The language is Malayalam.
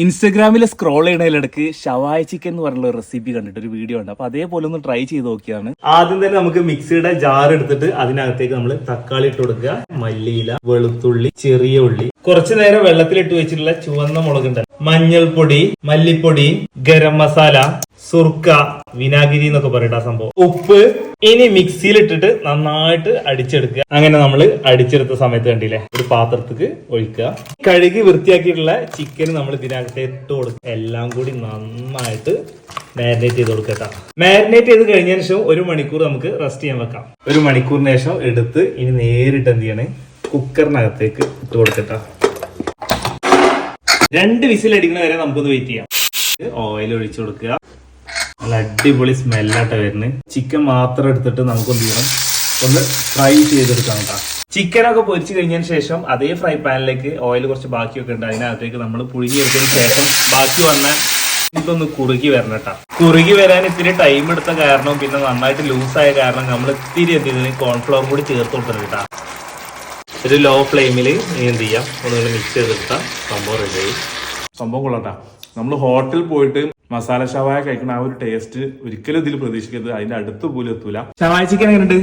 ഇൻസ്റ്റഗ്രാമിൽ സ്ക്രോൾ ചെയ്യണതിലിടക്ക് ഷവായ ചിക്കൻ എന്ന് പറഞ്ഞുള്ള റെസിപ്പി കണ്ടിട്ട് ഒരു വീഡിയോ ഉണ്ട്. അപ്പൊ അതേപോലെ ഒന്ന് ട്രൈ ചെയ്ത് നോക്കിയാണ്. ആദ്യം തന്നെ നമുക്ക് മിക്സിയുടെ ജാർ എടുത്തിട്ട് അതിനകത്തേക്ക് നമ്മൾ തക്കാളി ഇട്ട് കൊടുക്കുക, മല്ലിയില, വെളുത്തുള്ളി, ചെറിയ ഉള്ളി, കുറച്ചു നേരം വെള്ളത്തിലിട്ട് വെച്ചിട്ടുള്ള ചുവന്ന മുളകുണ്ട്, മഞ്ഞൾപ്പൊടി, മല്ലിപ്പൊടി, ഗരം മസാല, സുർക്ക, വിനാഗിരി എന്നൊക്കെ പറയട്ട സംഭവം, ഉപ്പ്. ഇനി മിക്സിയിൽ ഇട്ടിട്ട് നന്നായിട്ട് അടിച്ചെടുക്കുക. അങ്ങനെ നമ്മൾ അടിച്ചെടുത്ത സമയത്ത് കണ്ടില്ലേ, ഒരു പാത്രത്തിക്ക് ഒഴിക്കുക. കഴുകി വൃത്തിയാക്കിയിട്ടുള്ള ചിക്കൻ നമ്മൾ ഇതിനകത്ത് ഇട്ട് കൊടുക്കുക. എല്ലാം കൂടി നന്നായിട്ട് മാരിനേറ്റ് ചെയ്ത് കൊടുക്കട്ടോ. മാരിനേറ്റ് ചെയ്ത് കഴിഞ്ഞതിന് ശേഷം 1 മണിക്കൂർ നമുക്ക് റെസ്റ്റ് ചെയ്യാൻ വെക്കാം. 1 മണിക്കൂറിന് ശേഷം എടുത്ത് ഇനി നേരിട്ട് എന്ത് ചെയ്യണേ, കുക്കറിനകത്തേക്ക് ഇട്ട് കൊടുക്കട്ടോ. 2 വിസിൽ അടിക്കുന്ന വരെ നമുക്കൊന്ന് വെയിറ്റ് ചെയ്യാം. ഓയിൽ ഒഴിച്ചു കൊടുക്കുക. നല്ല അടിപൊളി സ്മെല്ലായിട്ട് വരുന്നത്. ചിക്കൻ മാത്രം എടുത്തിട്ട് നമുക്ക് എന്ത് ചെയ്യണം, ഒന്ന് ഫ്രൈ ചെയ്തെടുക്കാം കേട്ടോ. ചിക്കനൊക്കെ പൊരിച്ചു കഴിഞ്ഞതിന് ശേഷം അതേ ഫ്രൈ പാനിലേക്ക് ഓയിൽ കുറച്ച് ബാക്കിയൊക്കെ ഉണ്ട്, അതിനകത്തേക്ക് നമ്മൾ പുഴുങ്ങിയെടുത്തതിന് ശേഷം ബാക്കി വന്ന ഇതൊന്ന് കുറുകി വരണം കേട്ടോ. കുറുകി വരാൻ ഇത്തിരി ടൈം എടുത്ത കാരണം, പിന്നെ നന്നായിട്ട് ലൂസായ കാരണം നമ്മൾ ഇത്തിരി എന്ത് ചെയ്തതിന് കോൺഫ്ലവർ കൂടി ചേർത്ത് കൊടുക്കണം കേട്ടോ. ഒരു ലോ ഫ്ലെയിമിൽ എന്ത് ചെയ്യാം, ഒന്നുകൂടി മിക്സ് ചെയ്തെടുത്താൽ സംഭവം റെഡി. സംഭവം കൊള്ളട്ടാ. നമ്മൾ ഹോട്ടലിൽ പോയിട്ട് മസാല ഷവായ കഴിക്കുന്ന ആ ഒരു ടേസ്റ്റ് ഒരിക്കലും ഇതിൽ പ്രതീക്ഷിക്കരുത്. അതിന്റെ അടുത്ത് പോലും എത്തൂല. ഷവായ ചിക്കൻ എങ്ങനെയുണ്ട്?